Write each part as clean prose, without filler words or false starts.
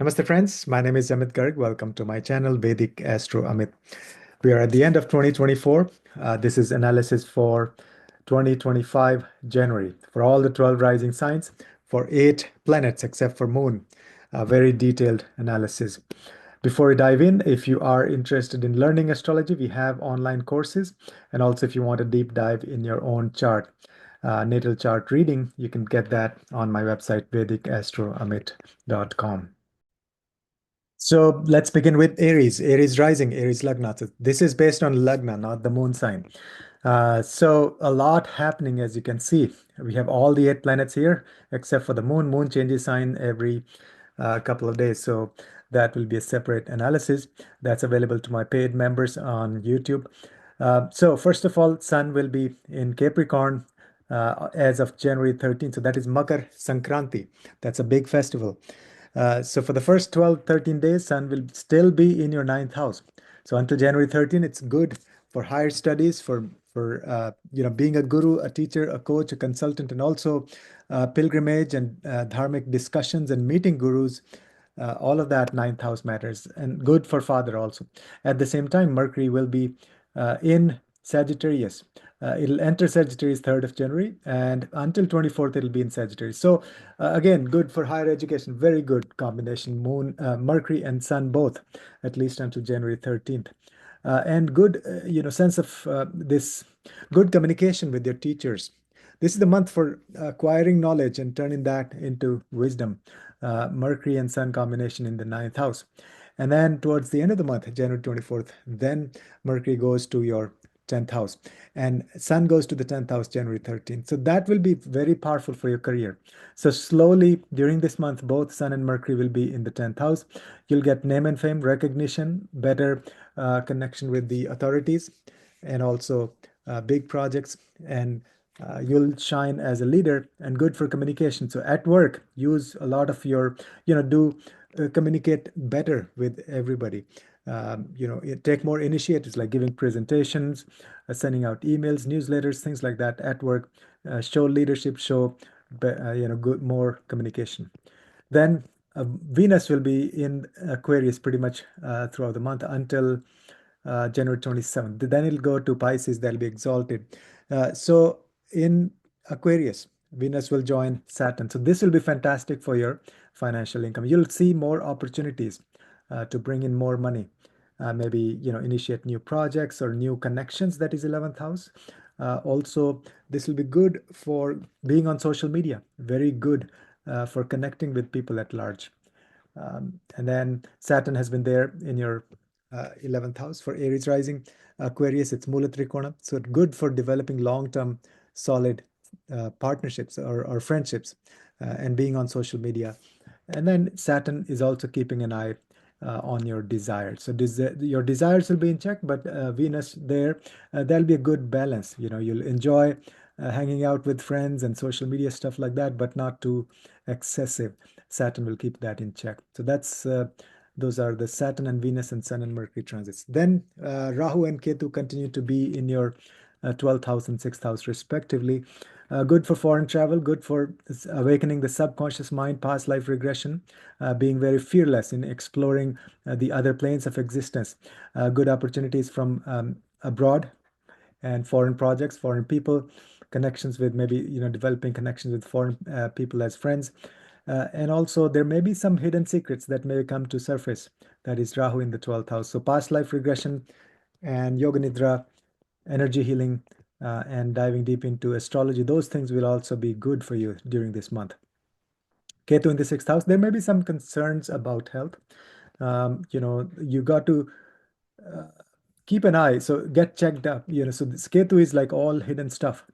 Namaste friends, my name is Amit Garg. Welcome to my channel Vedic Astro Amit. We are at the end of 2024. This is analysis for 2025 January for all the 12 rising signs for 8 planets except for Moon. A very detailed analysis. Before we dive in, if you are interested in learning astrology, we have online courses. And also if you want a deep dive in your own chart, natal chart reading, you can get that on my website VedicAstroAmit.com. So let's begin with Aries, Aries rising, Aries Lagna. So this is based on Lagna, not the moon sign. So a lot happening, as you can see. We have all the 8 planets here, except for the moon. Moon changes sign every couple of days. So that will be a separate analysis that's available to my paid members on YouTube. So first of all, Sun will be in Capricorn as of January 13th. So that is Makar Sankranti. That's a big festival. So for the first 12, 13 days, Sun will still be in your ninth house. So until January 13, it's good for higher studies, for being a guru, a teacher, a coach, a consultant, and also pilgrimage and dharmic discussions and meeting gurus. All of that ninth house matters and good for father also. At the same time, Mercury will be in Sagittarius. It'll enter Sagittarius 3rd of January, and until 24th, it'll be in Sagittarius. So again, good for higher education. Very good combination. Moon, Mercury, and Sun both, at least until January 13th. And good, sense of this good communication with your teachers. This is the month for acquiring knowledge and turning that into wisdom. Mercury and Sun combination in the ninth house. And then towards the end of the month, January 24th, then Mercury goes to your 10th house and Sun goes to the 10th house January 13th. So that will be very powerful for your career. So slowly during this month, both Sun and Mercury will be in the 10th house. You'll get name and fame, recognition, better connection with the authorities, and also big projects. And you'll shine as a leader and good for communication. So at work, use a lot of your, communicate better with everybody. Take more initiatives like giving presentations, sending out emails, newsletters, things like that at work. Show leadership, show, good more communication. Then Venus will be in Aquarius pretty much throughout the month until January 27th. Then it'll go to Pisces, that'll be exalted. So in Aquarius, Venus will join Saturn. So this will be fantastic for your financial income. You'll see more opportunities to bring in more money. Maybe initiate new projects or new connections. That is 11th house. Also, this will be good for being on social media. Very good for connecting with people at large. And then Saturn has been there in your 11th house for Aries rising. Aquarius, it's Mula Trikona. So good for developing long-term solid partnerships or friendships and being on social media. And then Saturn is also keeping an eye on your desires. So your desires will be in check, but Venus there, there'll be a good balance. You'll enjoy hanging out with friends and social media stuff like that, but not too excessive. Saturn will keep that in check. So those are the Saturn and Venus and Sun and Mercury transits. Then Rahu and Ketu continue to be in your 12th house and 6th house respectively. Good for foreign travel, good for awakening the subconscious mind, past life regression, being very fearless in exploring the other planes of existence. Good opportunities from abroad and foreign projects, foreign people, connections with maybe, developing connections with foreign people as friends. And also there may be some hidden secrets that may come to surface. That is Rahu in the 12th house. So past life regression and Yoga Nidra, energy healing, and diving deep into astrology, those things will also be good for you during this month. Ketu in the 6th house, there may be some concerns about health. You got to keep an eye. So get checked up. So this Ketu is like all hidden stuff.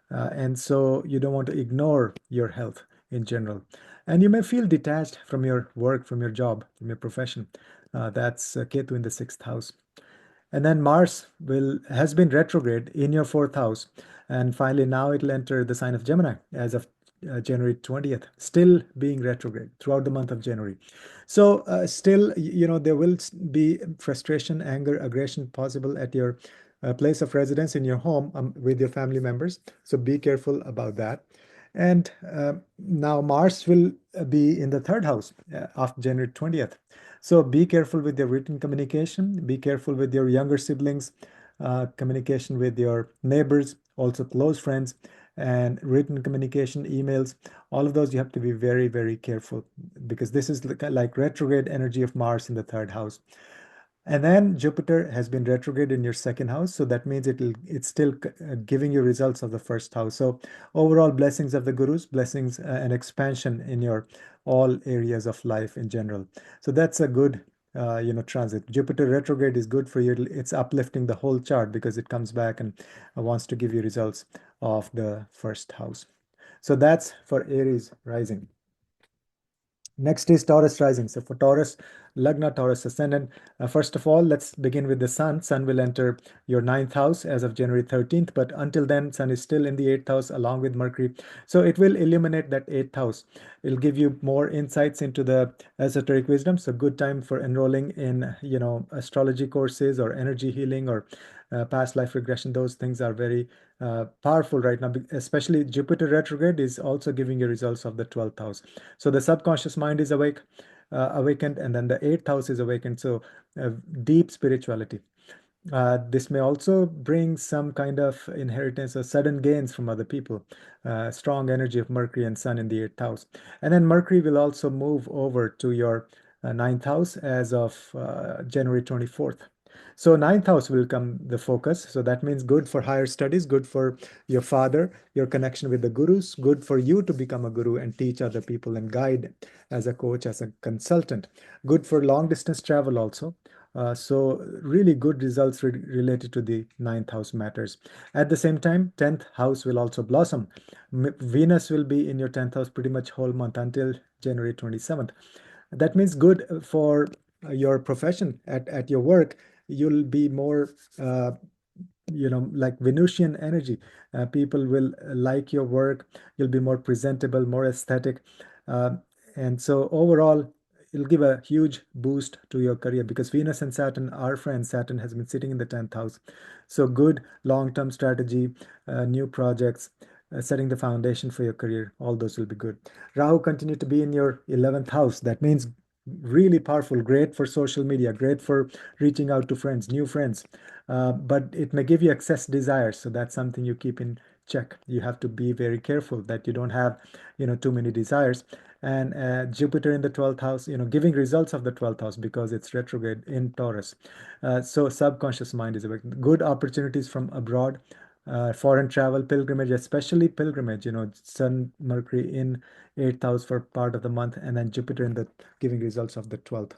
And so you don't want to ignore your health in general. And you may feel detached from your work, from your job, from your profession. That's Ketu in the 6th house. And then Mars has been retrograde in your 4th house. And finally, now it'll enter the sign of Gemini as of January 20th, still being retrograde throughout the month of January. So still, there will be frustration, anger, aggression possible at your place of residence in your home with your family members. So be careful about that. And now Mars will be in the third house of January 20th. So be careful with your written communication, be careful with your younger siblings, communication with your neighbors, also close friends, and written communication, emails, all of those you have to be very, very careful because this is like retrograde energy of Mars in the third house. And then Jupiter has been retrograde in your second house, so that means it's still giving you results of the first house. So overall, blessings of the gurus, blessings and expansion in your all areas of life in general. So that's a good transit. Jupiter retrograde is good for you. It's uplifting the whole chart because it comes back and wants to give you results of the first house. So that's for Aries rising. Next is Taurus rising. So for Taurus, Lagna, Taurus ascendant. First of all, let's begin with the Sun. Sun will enter your ninth house as of January 13th, but until then, Sun is still in the eighth house along with Mercury. So it will illuminate that eighth house. It'll give you more insights into the esoteric wisdom. So good time for enrolling in, astrology courses or energy healing or past life regression. Those things are very powerful right now, especially Jupiter retrograde is also giving you results of the 12th house. So the subconscious mind is awakened, and then the eighth house is awakened. So deep spirituality. This may also bring some kind of inheritance or sudden gains from other people. Strong energy of Mercury and Sun in the eighth house. And then Mercury will also move over to your ninth house as of January 24th. So ninth house will come the focus. So that means good for higher studies, good for your father, your connection with the gurus, good for you to become a guru and teach other people and guide as a coach, as a consultant. Good for long distance travel also. So really good results related to the ninth house matters. At the same time, 10th house will also blossom. Venus will be in your 10th house pretty much whole month until January 27th. That means good for your profession at your work. You'll be more like Venusian energy. People will like your work. You'll be more presentable, more aesthetic. Uh, and so overall, it'll give a huge boost to your career because Venus and Saturn are friends. Saturn has been sitting in the 10th house. So good long-term strategy, new projects, setting the foundation for your career, all those will be good. Rahu continue to be in your 11th house. That means really powerful, great for social media, great for reaching out to friends, new friends. But it may give you excess desires. So that's something you keep in check. You have to be very careful that you don't have, too many desires. And Jupiter in the 12th house, giving results of the 12th house because it's retrograde in Taurus. So subconscious mind is awake. Good opportunities from abroad, foreign travel, pilgrimage, especially pilgrimage, Sun, Mercury in 8th house for part of the month, and then Jupiter in the giving results of the 12th.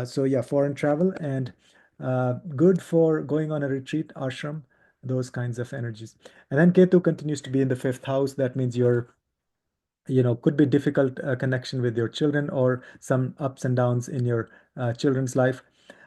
So yeah, foreign travel and good for going on a retreat, ashram, those kinds of energies. And then Ketu continues to be in the 5th house. That means you're could be difficult connection with your children or some ups and downs in your children's life.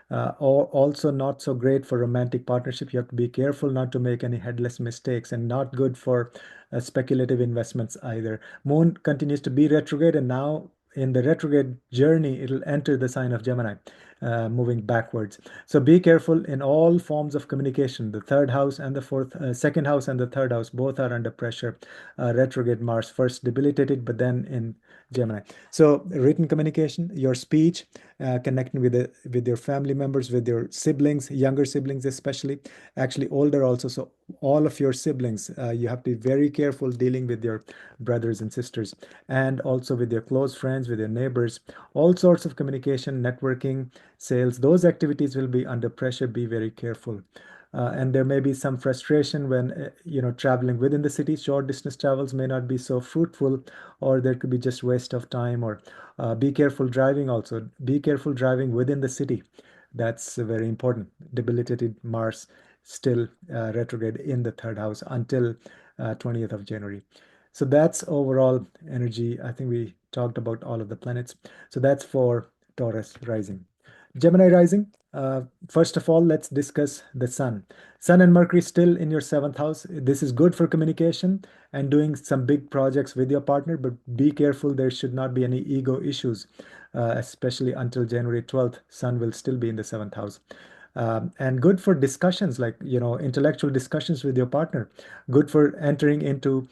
Or also not so great for romantic partnership. You have to be careful not to make any headless mistakes and not good for speculative investments either. Moon continues to be retrograde, and now in the retrograde journey, it'll enter the sign of Gemini, moving backwards. So be careful in all forms of communication. The third house and the second house and the third house both are under pressure. Retrograde Mars first debilitated, but then in Gemini. So written communication, your speech, connecting with your family members, with your siblings, younger siblings especially, actually older also. So all of your siblings, you have to be very careful dealing with your brothers and sisters, and also with your close friends, with your neighbors. All sorts of communication, networking, sales, those activities will be under pressure. Be very careful. And there may be some frustration when traveling within the city. Short distance travels may not be so fruitful, or there could be just waste of time. Or be careful driving also. Be careful driving within the city. That's very important. Debilitated Mars still retrograde in the third house until 20th of January. So that's overall energy. I think we talked about all of the planets. So that's for Taurus rising. Gemini rising. First of all, let's discuss the Sun. Sun and Mercury still in your seventh house. This is good for communication and doing some big projects with your partner, but be careful. There should not be any ego issues, especially until January 12th. Sun will still be in the seventh house. And good for discussions like, intellectual discussions with your partner. Good for entering into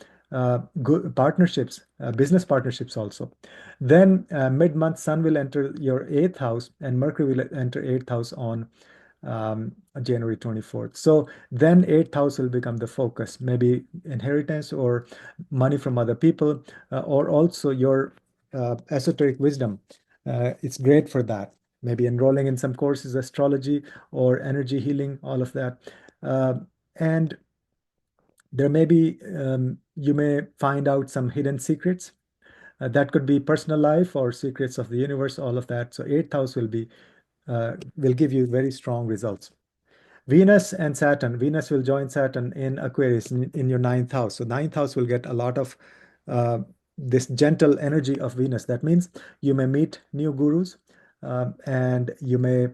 good partnerships, business partnerships also. Then mid-month, Sun will enter your eighth house, and Mercury will enter eighth house on January 24th. So then eighth house will become the focus, maybe inheritance or money from other people, or also your esoteric wisdom. It's great for that. Maybe enrolling in some courses, astrology or energy healing, all of that. And there may be, you may find out some hidden secrets. That could be personal life or secrets of the universe, all of that. So eighth house will give you very strong results. Venus and Saturn. Venus will join Saturn in Aquarius in your ninth house. So ninth house will get a lot of uh, this gentle energy of Venus. That means you may meet new gurus, and you may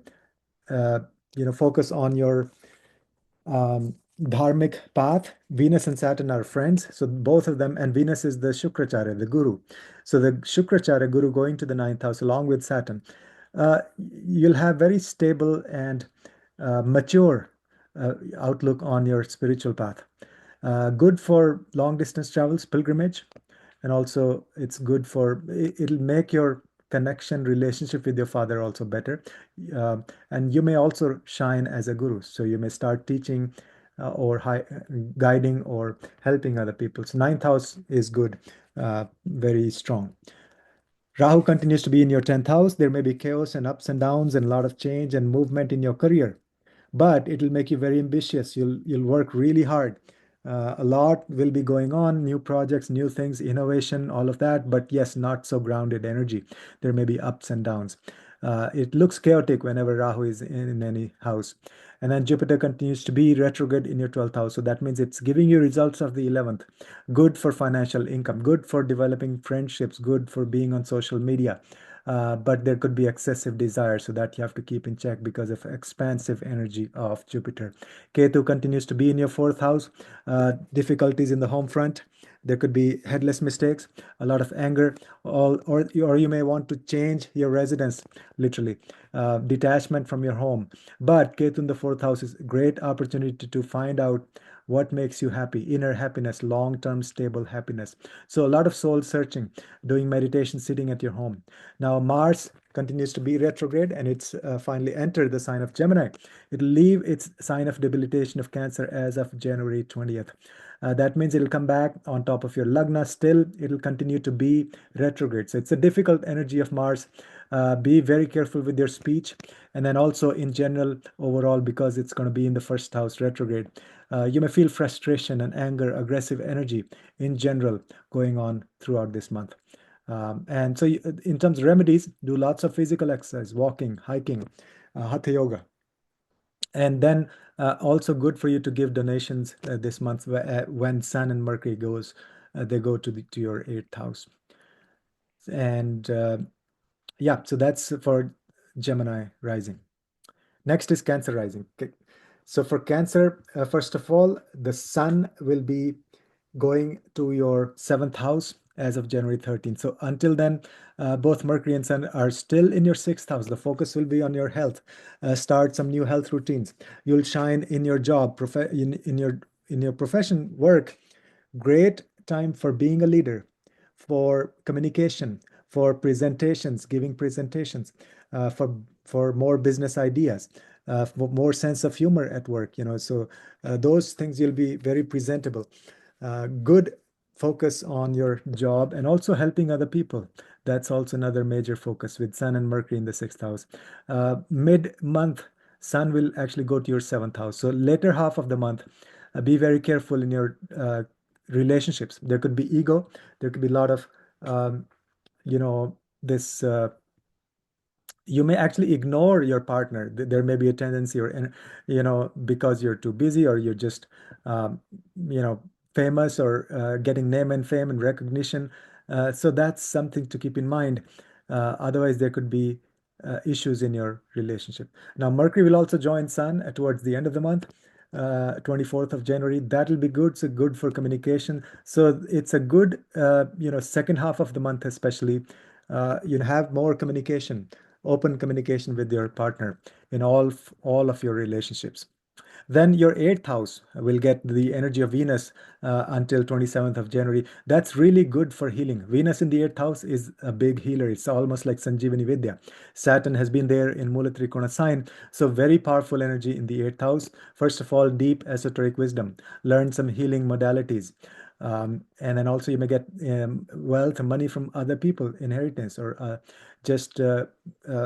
uh, focus on your dharmic path. Venus and Saturn are friends. So both of them, and Venus is the Shukracharya, the guru. So the Shukracharya guru going to the ninth house along with Saturn. You'll have very stable and mature outlook on your spiritual path. Good for long distance travels, pilgrimage, and also it's good for it'll make your connection relationship with your father also better. And you may also shine as a guru, so you may start teaching or guiding or helping other people. So ninth house is good, very strong. Rahu continues to be in your 10th house. There may be chaos and ups and downs and a lot of change and movement in your career, but it'll make you very ambitious. You'll work really hard. A lot will be going on, new projects, new things, innovation, all of that. But yes, not so grounded energy. There may be ups and downs. It looks chaotic whenever Rahu is in any house. And then Jupiter continues to be retrograde in your 12th house. So that means it's giving you results of the 11th. Good for financial income, good for developing friendships, good for being on social media. But there could be excessive desire, so that you have to keep in check because of expansive energy of Jupiter. Ketu continues to be in your fourth house. Difficulties in the home front. There could be headless mistakes, a lot of anger, or you may want to change your residence, literally, detachment from your home. But Ketu in the fourth house is a great opportunity to find out what makes you happy, inner happiness, long-term stable happiness. So a lot of soul searching, doing meditation, sitting at your home. Now Mars continues to be retrograde, and it's finally entered the sign of Gemini. It'll leave its sign of debilitation of Cancer as of January 20th. That means it'll come back on top of your Lagna. Still, it'll continue to be retrograde. So it's a difficult energy of Mars. Be very careful with your speech. And then also in general, overall, because it's going to be in the first house retrograde, you may feel frustration and anger, aggressive energy in general going on throughout this month. And so in terms of remedies, do lots of physical exercise, walking, hiking, hatha yoga. And then also good for you to give donations this month when Sun and Mercury they go to your eighth house. And yeah, so that's for Gemini rising. Next is Cancer rising. Okay. So for Cancer, first of all, the Sun will be going to your seventh house as of January 13th. So until then, both Mercury and Sun are still in your sixth house. The focus will be on your health. Start some new health routines. You'll shine in your job, in your profession, work. Great time for being a leader, for communication, for presentations, giving presentations, for more business ideas, for more sense of humor at work. So those things you'll be very presentable. Good focus on your job and also helping other people. That's also another major focus with Sun and Mercury in the sixth house. Mid-month, Sun will actually go to your seventh house. So later half of the month, be very careful in your relationships. There could be ego. There could be a lot of, this you may actually ignore your partner. There may be a tendency, or because you're too busy or you're just um, you know famous or getting name and fame and recognition. So that's something to keep in mind. Otherwise, there could be issues in your relationship. Now, Mercury will also join Sun towards the end of the month, 24th of January. That'll be good. So good for communication. So it's a good, second half of the month, especially. You have more communication, open communication with your partner in all of your relationships. Then your eighth house will get the energy of Venus until 27th of January. That's really good for healing. Venus in the eighth house is a big healer. It's almost like Sanjeevani Vidya. Saturn has been there in Mula Trikona sign. So very powerful energy in the eighth house. First of all, deep esoteric wisdom. Learn some healing modalities. And then also you may get wealth and money from other people, inheritance, or just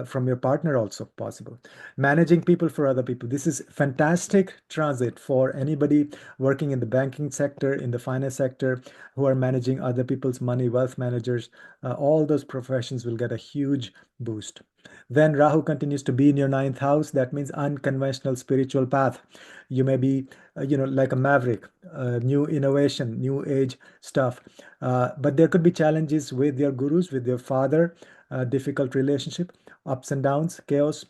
from your partner also possible. Managing people for other people. This is fantastic transit for anybody working in the banking sector, in the finance sector, who are managing other people's money, wealth managers. All those professions will get a huge boost. Then Rahu continues to be in your ninth house. That means unconventional spiritual path. You may be, like a maverick, new innovation, new age stuff. But there could be challenges with your gurus, with your father, difficult relationship, ups and downs, chaos.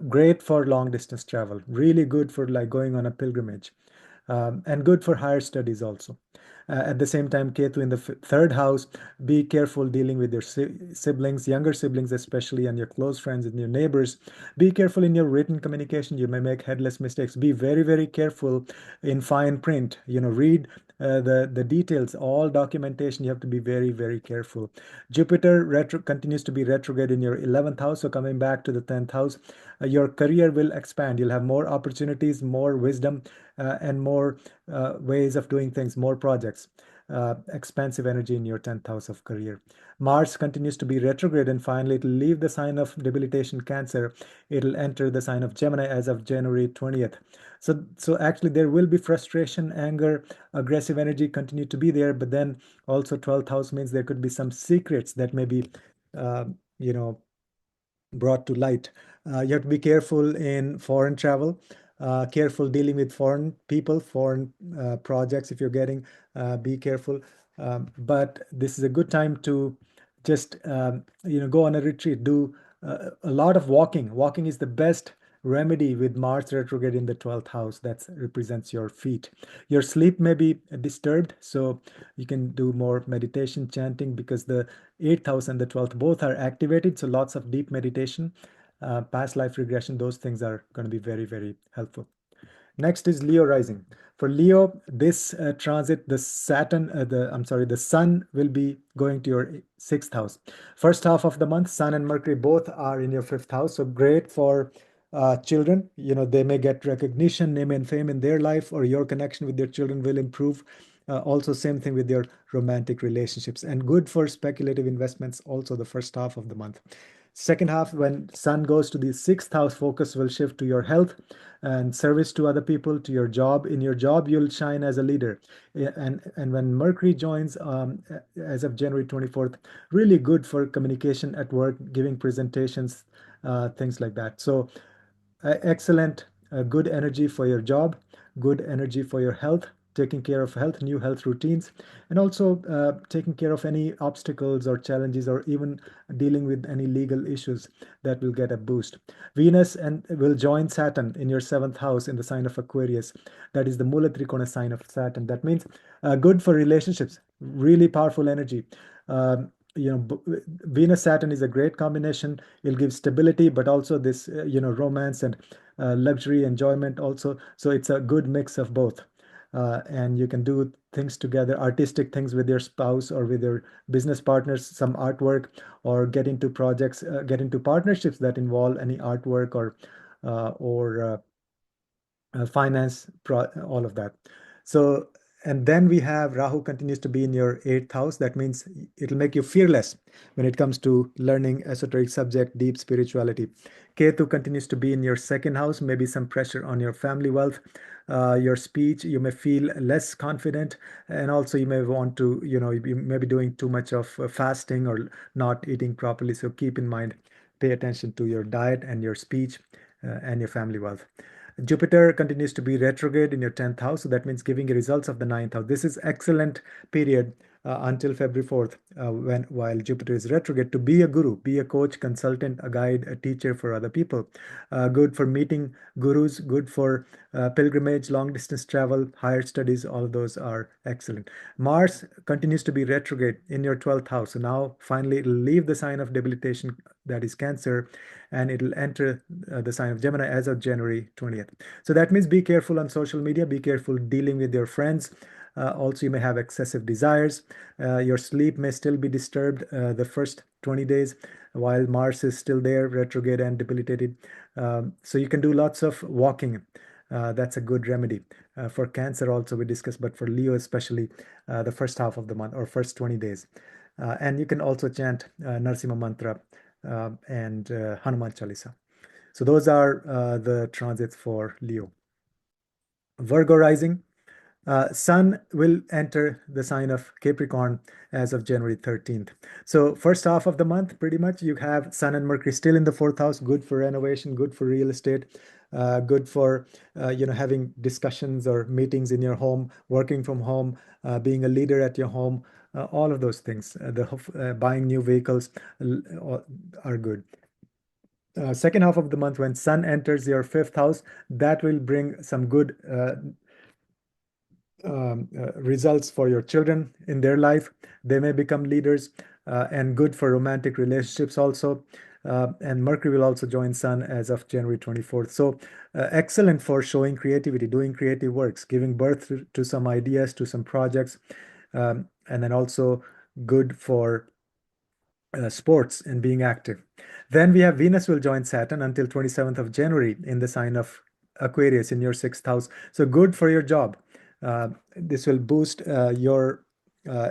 Great for long distance travel. Really good for like going on a pilgrimage. And good for higher studies also. At the same time, Ketu in the third house, be careful dealing with your siblings, younger siblings especially, and your close friends and your neighbors. Be careful in your written communication. You may make headless mistakes. Be very, very careful in fine print. Read the details, all documentation. You have to be very, very careful. Jupiter continues to be retrograde in your 11th house. So coming back to the 10th house, your career will expand. You'll have more opportunities, more wisdom, and more ways of doing things, more projects. Expansive energy in your 10th house of career. Mars continues to be retrograde, and finally it'll leave the sign of debilitation Cancer. It'll enter the sign of Gemini as of January 20th. So actually there will be frustration, anger, aggressive energy continue to be there, but then also 12th house means there could be some secrets that may be, uh, you know, brought to light. You have to be careful in foreign travel, careful dealing with foreign people, foreign projects. If you're getting, be careful. But this is a good time to just go on a retreat. Do a lot of walking. Walking is the best remedy with Mars retrograde in the 12th house. That represents your feet. Your sleep may be disturbed, so you can do more meditation, chanting, because the 8th house and the 12th both are activated. So lots of deep meditation, past life regression, those things are going to be very, very helpful. Next is Leo rising. For Leo, this transit, the Sun will be going to your sixth house. First half of the month, Sun and Mercury both are in your fifth house. So great for children. They may get recognition, name and fame in their life, or your connection with their children will improve. Also, same thing with your romantic relationships, and good for speculative investments. Also, the first half of the month. Second half, when Sun goes to the sixth house, focus will shift to your health and service to other people, to your job. In your job, you'll shine as a leader. And when Mercury joins as of January 24th, really good for communication at work, giving presentations, things like that. So excellent, good energy for your job, good energy for your health, taking care of health, new health routines, and also taking care of any obstacles or challenges, or even dealing with any legal issues that will get a boost. Venus and will join Saturn in your seventh house in the sign of Aquarius. That is the Mula Trikona sign of Saturn. That means good for relationships, really powerful energy. Venus Saturn is a great combination. It'll give stability, but also this romance and luxury enjoyment also. So it's a good mix of both. And you can do things together, artistic things with your spouse or with your business partners, some artwork, or get into projects, get into partnerships that involve any artwork or finance, all of that. So, and then we have Rahu continues to be in your eighth house. That means it'll make you fearless when it comes to learning esoteric subject, deep spirituality. Ketu continues to be in your second house, maybe some pressure on your family wealth, your speech. You may feel less confident, and also you may want to, you may be doing too much of fasting or not eating properly. So keep in mind, pay attention to your diet and your speech and your family wealth. Jupiter continues to be retrograde in your 10th house. So that means giving you results of the ninth house. This is excellent period until February 4th, while Jupiter is retrograde, to be a guru, be a coach, consultant, a guide, a teacher for other people. Good for meeting gurus, good for pilgrimage, long distance travel, higher studies, all of those are excellent. Mars continues to be retrograde in your 12th house. So now finally it'll leave the sign of debilitation, that is Cancer, and it'll enter the sign of Gemini as of January 20th. So that means be careful on social media, be careful dealing with your friends. Also, you may have excessive desires. Your sleep may still be disturbed the first 20 days while Mars is still there, retrograde and debilitated. So you can do lots of walking. That's a good remedy. For Cancer also we discussed, but for Leo especially, the first half of the month or first 20 days. And you can also chant Narsimha Mantra and Hanuman Chalisa. So those are the transits for Leo. Virgo rising. Sun will enter the sign of Capricorn as of January 13th. So first half of the month, pretty much you have Sun and Mercury still in the fourth house, good for renovation, good for real estate, good for having discussions or meetings in your home, working from home, being a leader at your home, all of those things. Buying new vehicles are good. Second half of the month, when Sun enters your fifth house, that will bring some good results for your children in their life. They may become leaders, and good for romantic relationships also. And Mercury will also join Sun as of January 24th. So excellent for showing creativity, doing creative works, giving birth to some ideas, to some projects, and then also good for sports and being active. Then we have Venus will join Saturn until 27th of January in the sign of Aquarius in your sixth house. So good for your job. This will boost your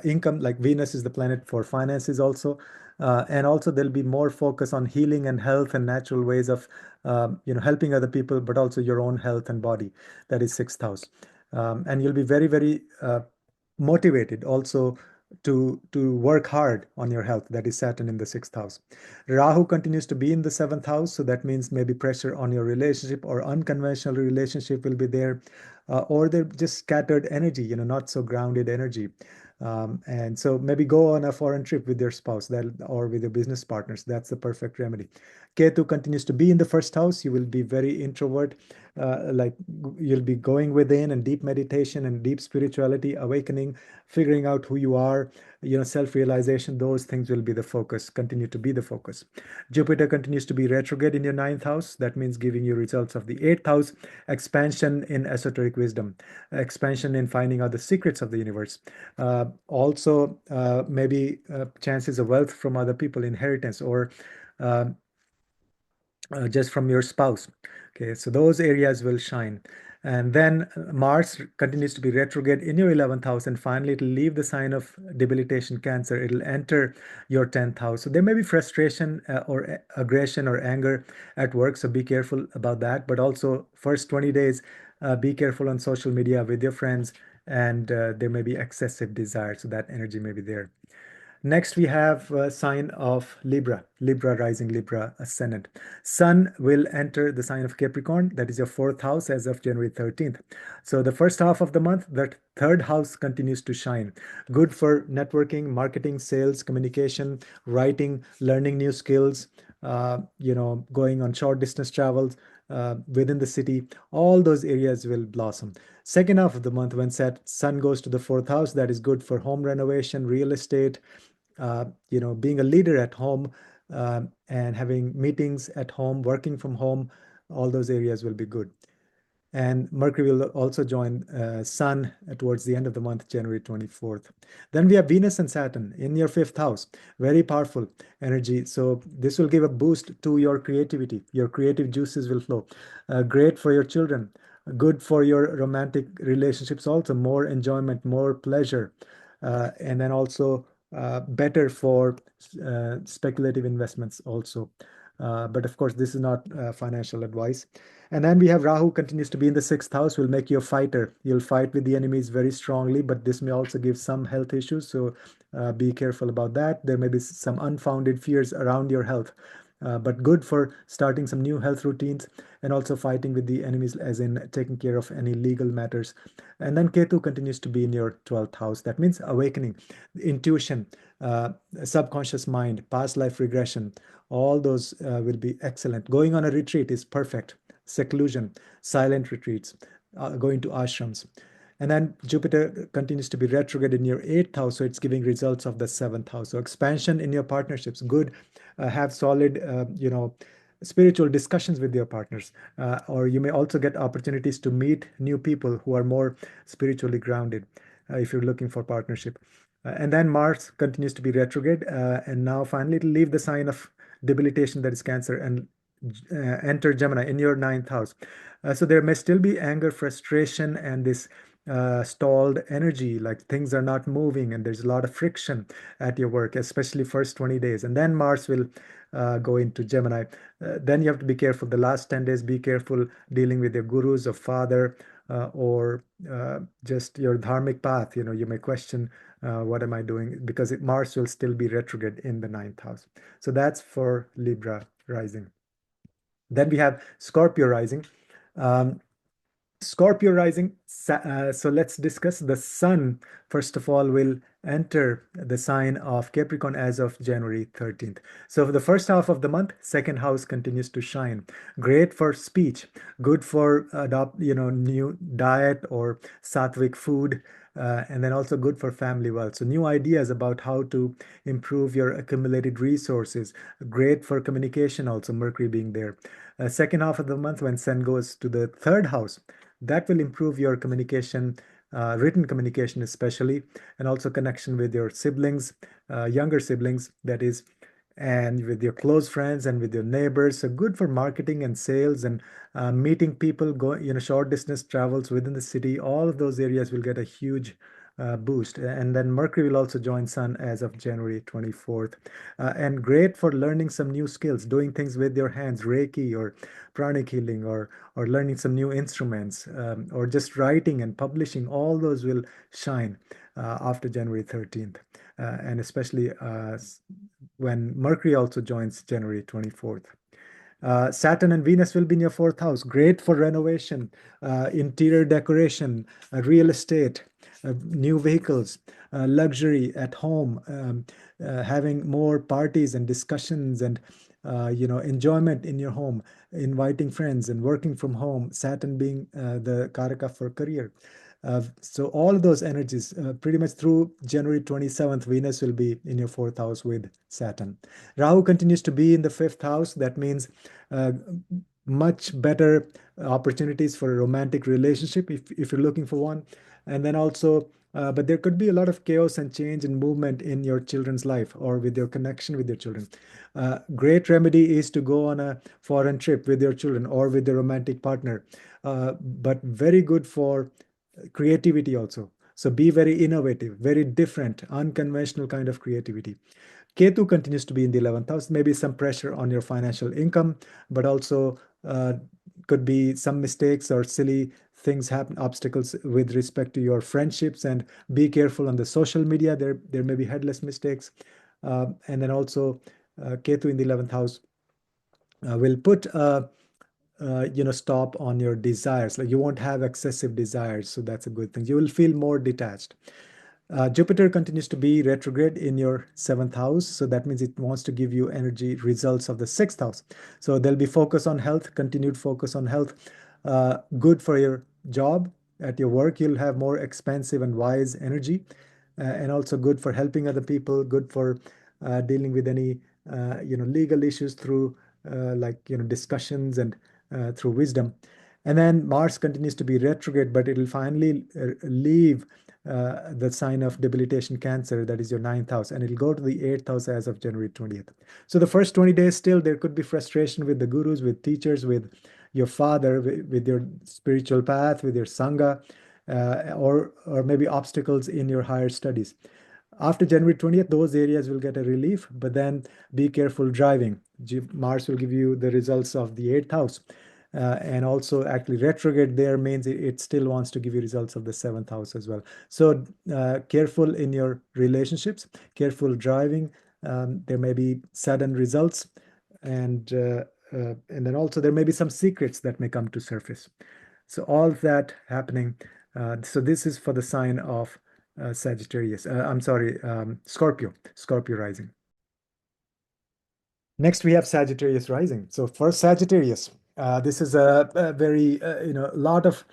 income. Like Venus is the planet for finances also. And also there'll be more focus on healing and health and natural ways of helping other people, but also your own health and body. That is sixth house. And you'll be very, very motivated also to work hard on your health. That is Saturn in the sixth house. Rahu continues to be in the seventh house, so that means maybe pressure on your relationship or unconventional relationship will be there, or they're just scattered energy, not so grounded energy. And so maybe go on a foreign trip with your spouse or with your business partners. That's the perfect remedy. Ketu continues to be in the first house. You will be very introvert, like you'll be going within and deep meditation and deep spirituality, awakening, figuring out who you are, self-realization. Those things will be the focus, continue to be the focus. Jupiter continues to be retrograde in your ninth house. That means giving you results of the eighth house, expansion in esoteric wisdom, expansion in finding out the secrets of the universe. Also, maybe chances of wealth from other people, inheritance, or just from your spouse. Okay, so those areas will shine. And then Mars continues to be retrograde in your 11th house, and finally it'll leave the sign of debilitation, Cancer. It'll enter your 10th house. So there may be frustration or aggression or anger at work, so be careful about that. But also, first 20 days, be careful on social media with your friends, and there may be excessive desire, so that energy may be there. Next, we have a sign of Libra, Libra rising, Libra ascendant. Sun will enter the sign of Capricorn, that is your fourth house as of January 13th. So the first half of the month, that third house continues to shine. Good for networking, marketing, sales, communication, writing, learning new skills, going on short distance travels within the city. All those areas will blossom. Second half of the month, when Sun goes to the fourth house, that is good for home renovation, real estate, being a leader at home, and having meetings at home, working from home. All those areas will be good. And Mercury will also join Sun towards the end of the month, January 24th. Then we have Venus and Saturn in your fifth house. Very powerful energy. So this will give a boost to your creativity. Your creative juices will flow. Great for your children. Good for your romantic relationships also. More enjoyment, more pleasure. And then also better for speculative investments also. But of course, this is not financial advice. And then we have Rahu continues to be in the sixth house, will make you a fighter. You'll fight with the enemies very strongly, but this may also give some health issues. So be careful about that. There may be some unfounded fears around your health. but good for starting some new health routines and also fighting with the enemies, as in taking care of any legal matters. And then Ketu continues to be in your 12th house. That means awakening, intuition, uh, subconscious mind, past life regression. All those will be excellent. Going on a retreat is perfect. Seclusion, silent retreats, going to ashrams. And then Jupiter continues to be retrograde in your 8th house, so it's giving results of the 7th house. So expansion in your partnerships, good. Have solid, spiritual discussions with your partners, or you may also get opportunities to meet new people who are more spiritually grounded, if you're looking for partnership. And then Mars continues to be retrograde, and now finally it'll leave the sign of debilitation, that is Cancer, and enter Gemini in your 9th house. So there may still be anger, frustration, and this stalled energy, like things are not moving and there's a lot of friction at your work, especially first 20 days. And then Mars will go into Gemini. Then you have to be careful. The last 10 days, be careful dealing with your gurus or father, or just your dharmic path. You may question, what am I doing? Because Mars will still be retrograde in the 9th house. So that's for Libra rising. Then we have Scorpio rising. Um, Scorpio rising. So let's discuss the sun. First of all, will enter the sign of Capricorn as of January 13th. So for the first half of the month, second house continues to shine. Great for speech, good for new diet or sattvic food, and then also good for family wealth. So new ideas about how to improve your accumulated resources. Great for communication also, Mercury being there. Second half of the month, when Sun goes to the third house, that will improve your communication, written communication especially, and also connection with your siblings, younger siblings, that is, and with your close friends and with your neighbors. So good for marketing and sales and meeting people, short distance travels within the city. All of those areas will get a huge boost. And then Mercury will also join Sun as of January 24th. And great for learning some new skills, doing things with your hands, Reiki or pranic healing, or learning some new instruments, or just writing and publishing. All those will shine after January 13th, and especially when Mercury also joins January 24th. Saturn and Venus will be in your 4th house. Great for renovation, interior decoration, real estate, new vehicles, luxury at home, having more parties and discussions and enjoyment in your home, inviting friends and working from home. Saturn being the Karaka for career. So all of those energies, pretty much through January 27th, Venus will be in your 4th house with Saturn. Rahu continues to be in the 5th house. That means uh, much better opportunities for a romantic relationship if you're looking for one. And then also, but there could be a lot of chaos and change and movement in your children's life or with your connection with your children. Great remedy is to go on a foreign trip with your children or with your romantic partner, but very good for creativity also. So be very innovative, very different, unconventional kind of creativity. Ketu continues to be in the 11th house, maybe some pressure on your financial income, but also could be some mistakes or silly things happen, obstacles with respect to your friendships, and be careful on the social media. There may be headless mistakes. And then also Ketu in the 11th house will put stop on your desires. Like you won't have excessive desires, so that's a good thing. You will feel more detached. Jupiter continues to be retrograde in your 7th house, so that means it wants to give you energy results of the 6th house. So there'll be focus on health, continued focus on health. Good for your job at your work. You'll have more expansive and wise energy, and also good for helping other people. Good for dealing with any legal issues through discussions and through wisdom. And then Mars continues to be retrograde, but it'll finally leave the sign of debilitation, Cancer, that is your 9th house, and it'll go to the 8th house as of January 20th. So the first 20 days, still there could be frustration with the gurus, with teachers, with your father, with your spiritual path, with your sangha, or maybe obstacles in your higher studies. After January 20th, those areas will get a relief, but then be careful driving. Mars will give you the results of the 8th house. And also, actually, retrograde there means it still wants to give you results of the 7th house as well. So, careful in your relationships, careful driving. There may be sudden results. and then also there may be some secrets that may come to surface. So all of that happening. So this is for the sign of Sagittarius. I'm sorry, Scorpio rising. Next, we have Sagittarius rising. So for Sagittarius, this is a very, lot of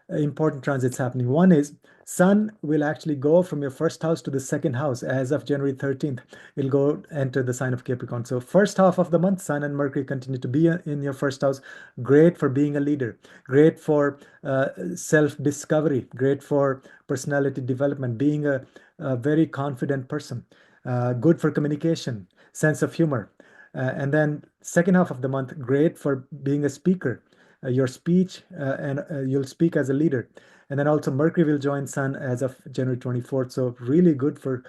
important transits happening. One is Sun will actually go from your first house to the second house as of January 13th. It'll go enter the sign of Capricorn. So first half of the month, Sun and Mercury continue to be in your first house. Great for being a leader. Great for self-discovery. Great for personality development. Being a very confident person. Good for communication, sense of humor. And then second half of the month, great for being a speaker, your speech, and you'll speak as a leader. And then also Mercury will join Sun as of January 24th. So really good for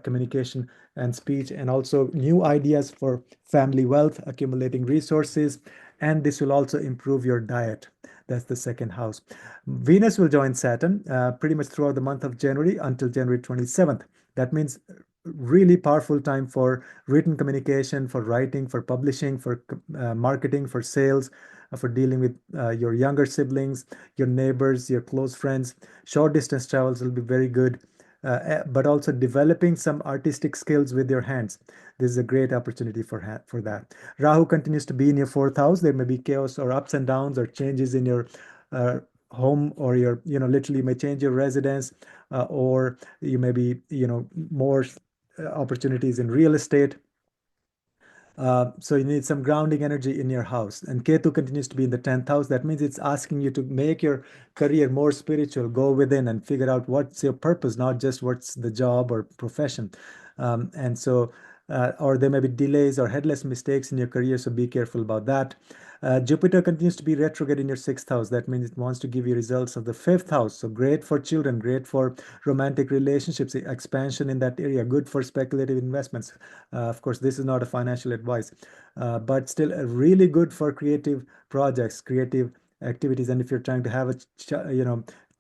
communication and speech, and also new ideas for family wealth, accumulating resources. And this will also improve your diet. That's the second house. Venus will join Saturn pretty much throughout the month of January until January 27th. That means really powerful time for written communication, for writing, for publishing, for marketing, for sales, for dealing with your younger siblings, your neighbors, your close friends. Short distance travels will be very good, but also developing some artistic skills with your hands. This is a great opportunity for that. Rahu continues to be in your fourth house. There may be chaos or ups and downs or changes in your uh, home, or your, literally you may change your residence, or you may be, more opportunities in real estate. So you need some grounding energy in your house. And Ketu continues to be in the 10th house. That means it's asking you to make your career more spiritual, go within and figure out what's your purpose, not just what's the job or profession. Or there may be delays or headless mistakes in your career, so be careful about that. Jupiter continues to be retrograde in your sixth house. That means it wants to give you results of the fifth house. So great for children, great for romantic relationships, expansion in that area, good for speculative investments. Of course, this is not a financial advice, but still really good for creative projects, creative activities. And if you're trying to have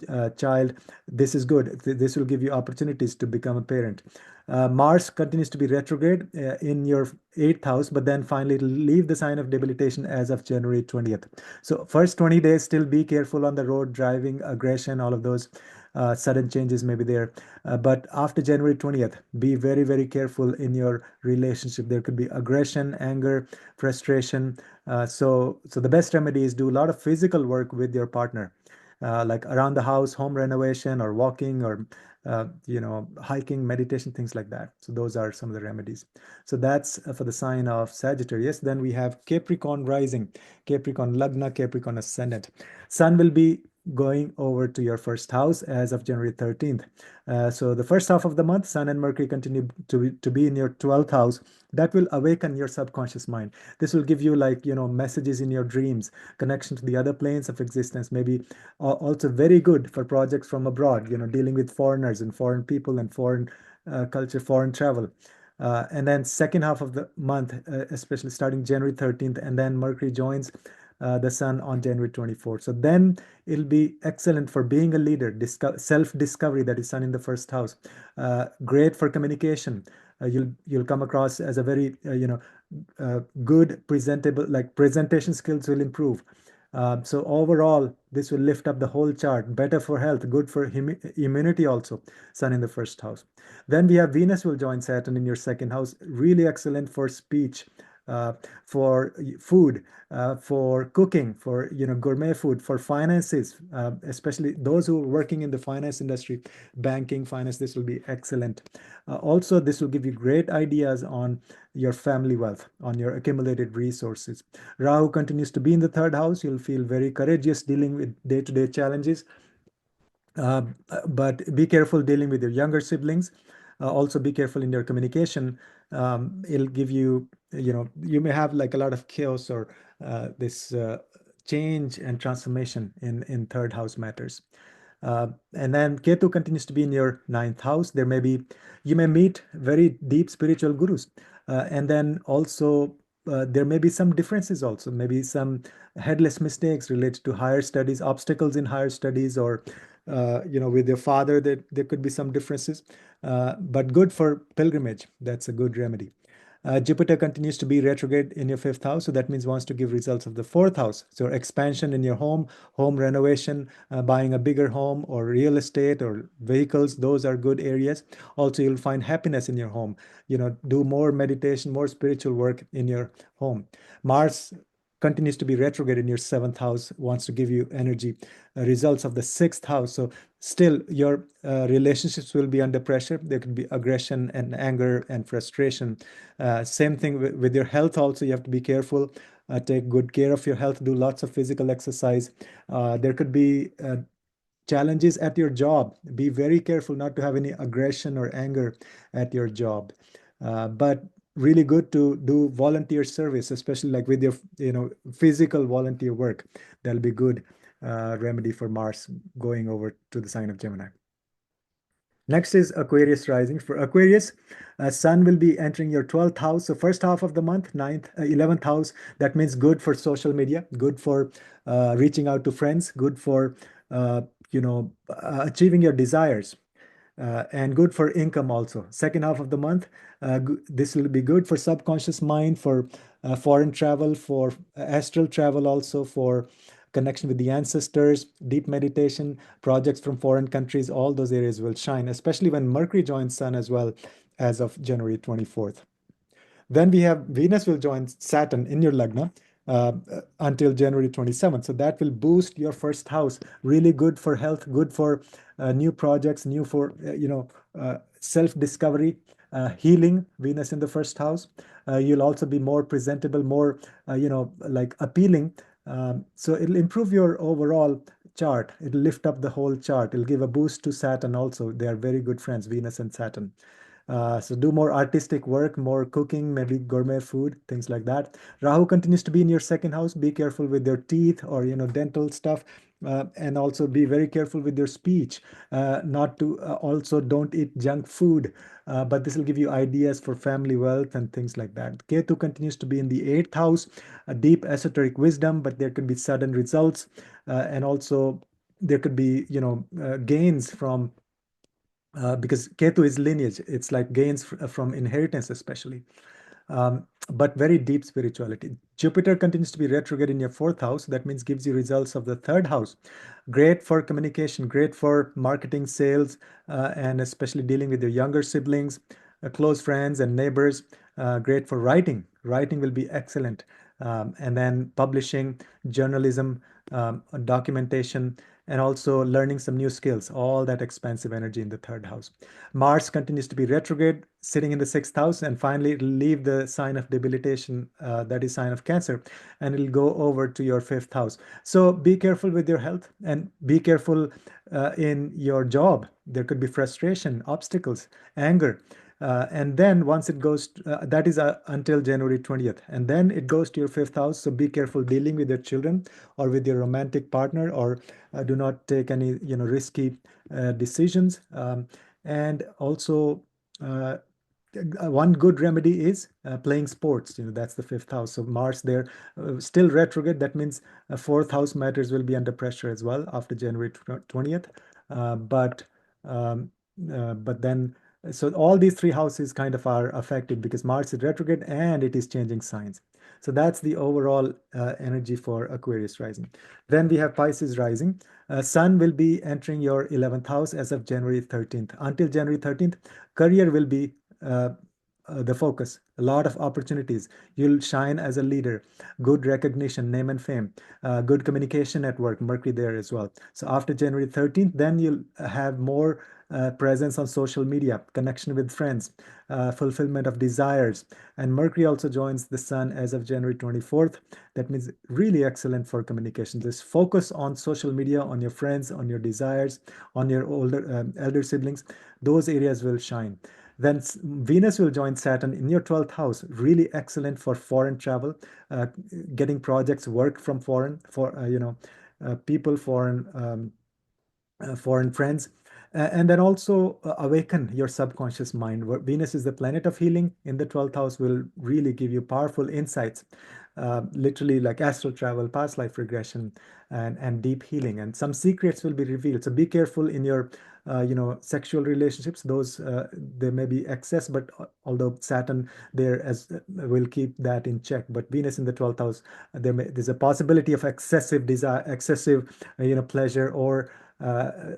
a child, this is good. This will give you opportunities to become a parent. Mars continues to be retrograde in your eighth house, but then finally it'll leave the sign of debilitation as of January 20th. So first 20 days, still be careful on the road, driving, aggression, all of those sudden changes may be there. But after January 20th, be very, very careful in your relationship. There could be aggression, anger, frustration. So the best remedy is do a lot of physical work with your partner. Like around the house, home renovation, or walking, or hiking, meditation, things like that. So those are some of the remedies. So that's for the sign of Sagittarius. Then we have Capricorn rising, Capricorn Lagna, Capricorn ascendant. Sun will be going over to your first house as of January 13th. So the first half of the month, Sun and Mercury continue to be in your 12th house. That will awaken your subconscious mind. This will give you, like, messages in your dreams, connection to the other planes of existence, maybe also very good for projects from abroad, dealing with foreigners and foreign people and foreign culture, foreign travel. And then second half of the month, especially starting January 13th, and then Mercury joins the Sun on January 24th. So then it'll be excellent for being a leader, self-discovery, that is Sun in the first house. Great for communication. You'll come across as a very good presentable, like presentation skills will improve. So overall, this will lift up the whole chart. Better for health, good for immunity also. Sun in the first house. Then we have Venus will join Saturn in your second house. Really excellent for speech, uh, for food, for cooking, for gourmet food, for finances, especially those who are working in the finance industry, banking, finance. This will be excellent. Also, this will give you great ideas on your family wealth, on your accumulated resources. Rahu continues to be in the third house. You'll feel very courageous dealing with day-to-day challenges. Uh, but be careful dealing with your younger siblings. Also, be careful in your communication. It'll give you, you may have like a lot of chaos or this change and transformation in third house matters. And then Ketu continues to be in your ninth house. You may meet very deep spiritual gurus. And then also, there may be some differences also, maybe some headless mistakes related to higher studies, obstacles in higher studies, or with your father, there could be some differences, but good for pilgrimage. That's a good remedy. Jupiter continues to be retrograde in your fifth house, so that means wants to give results of the fourth house. So expansion in your home, home renovation, buying a bigger home or real estate or vehicles, those are good areas. Also, you'll find happiness in your home. Do more meditation, more spiritual work in your home. Mars continues to be retrograde in your seventh house, wants to give you energy, results of the sixth house. So still your relationships will be under pressure. There could be aggression and anger and frustration. Same thing with your health also. You have to be careful. Take good care of your health. Do lots of physical exercise. There could be challenges at your job. Be very careful not to have any aggression or anger at your job. But really good to do volunteer service, especially like with your physical volunteer work. That'll be good remedy for Mars going over to the sign of Gemini. Next is Aquarius rising. For Aquarius, Sun will be entering your 12th house. So first half of the month, 11th house. That means good for social media, good for reaching out to friends, good for achieving your desires. And good for income also. Second half of the month, this will be good for subconscious mind, for foreign travel, for astral travel also, for connection with the ancestors, deep meditation, projects from foreign countries. All those areas will shine, especially when Mercury joins Sun as well as of January 24th. Then we have Venus will join Saturn in your Lagna until January 27th. So that will boost your first house. Really good for health, good for new projects, new for, self-discovery, healing. Venus in the first house. You'll also be more presentable, more, like appealing. So it'll improve your overall chart. It'll lift up the whole chart. It'll give a boost to Saturn also. They are very good friends, Venus and Saturn. So do more artistic work, more cooking, maybe gourmet food, things like that. Rahu continues to be in your second house. Be careful with your teeth or dental stuff. And also be very careful with your speech. Not to also don't eat junk food. But this will give you ideas for family wealth and things like that. Ketu continues to be in the eighth house, a deep esoteric wisdom, but there could be sudden results. And also there could be, gains from because Ketu is lineage. It's like gains from inheritance, especially. But very deep spirituality. Jupiter continues to be retrograde in your fourth house. That means gives you results of the third house. Great for communication, great for marketing, sales, and especially dealing with your younger siblings, close friends and neighbors. Great for writing. Writing will be excellent. And then publishing, journalism, documentation, and also learning some new skills, all that expansive energy in the third house. Mars continues to be retrograde, sitting in the sixth house, and finally it'll leave the sign of debilitation, that is sign of Cancer, and it'll go over to your fifth house. So be careful with your health and be careful in your job. There could be frustration, obstacles, anger. And then once it goes, that is until January 20th. And then it goes to your fifth house. So be careful dealing with your children or with your romantic partner, or do not take any, risky decisions. And also, one good remedy is playing sports. That's the fifth house. So Mars there, still retrograde. That means fourth house matters will be under pressure as well after January 20th. But then, so all these three houses kind of are affected because Mars is retrograde and it is changing signs. So that's the overall energy for Aquarius rising. Then we have Pisces rising. Sun will be entering your 11th house as of January 13th. Until January 13th, career will be the focus. A lot of opportunities. You'll shine as a leader. Good recognition, name and fame. Good communication at work. Mercury there as well. So after January 13th, then you'll have more presence on social media, connection with friends, fulfillment of desires. And Mercury also joins the Sun as of January 24th. That means really excellent for communication. Just focus on social media, on your friends, on your desires, on your elder siblings. Those areas will shine. Then Venus will join Saturn in your 12th house. Really excellent for foreign travel, getting projects, work from foreign, for people, foreign friends. And then also awaken your subconscious mind. Venus is the planet of healing in the 12th house, will really give you powerful insights. literally like astral travel, past life regression, and deep healing. And some secrets will be revealed. So be careful in your sexual relationships. Those there may be excess, but although Saturn there as will keep that in check. But Venus in the 12th house, there's a possibility of excessive desire, excessive pleasure, or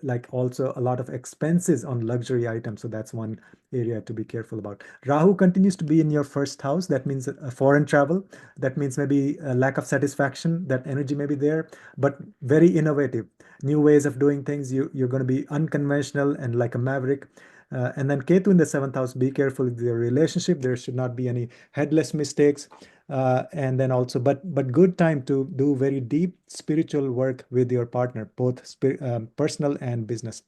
like also a lot of expenses on luxury items. So that's one area to be careful about. Rahu continues to be in your first house. That means foreign travel. That means maybe a lack of satisfaction. That energy may be there, but very innovative. New ways of doing things. You're going to be unconventional and like a maverick. And then Ketu in the seventh house, be careful with your relationship. There should not be any headless mistakes. And then also, but good time to do very deep spiritual work with your partner, both personal and business.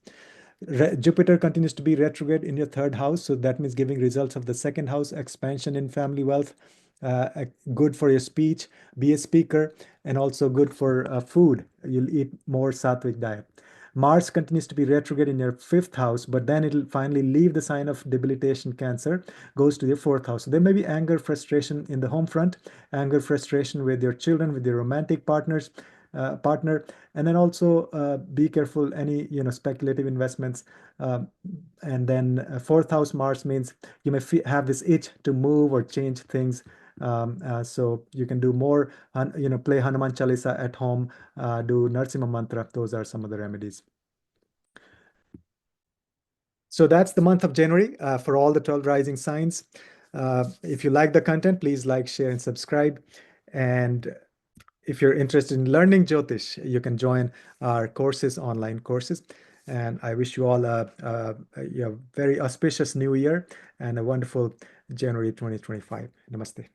Jupiter continues to be retrograde in your third house, so that means giving results of the second house, expansion in family wealth, good for your speech, be a speaker, and also good for food. You'll eat more sattvic diet. Mars continues to be retrograde in your fifth house, but then it'll finally leave the sign of debilitation, Cancer, goes to your fourth house. So there may be anger, frustration in the home front, anger, frustration with your children, with your romantic partner, and then also be careful any speculative investments. And then fourth house Mars means you may have this itch to move or change things. So you can do more, play Hanuman Chalisa at home, do Narsimha Mantra. Those are some of the remedies. So that's the month of January for all the 12 rising signs. If you like the content, please like, share, and subscribe. And if you're interested in learning Jyotish, you can join our courses, online courses. And I wish you all a very auspicious new year and a wonderful January 2025. Namaste.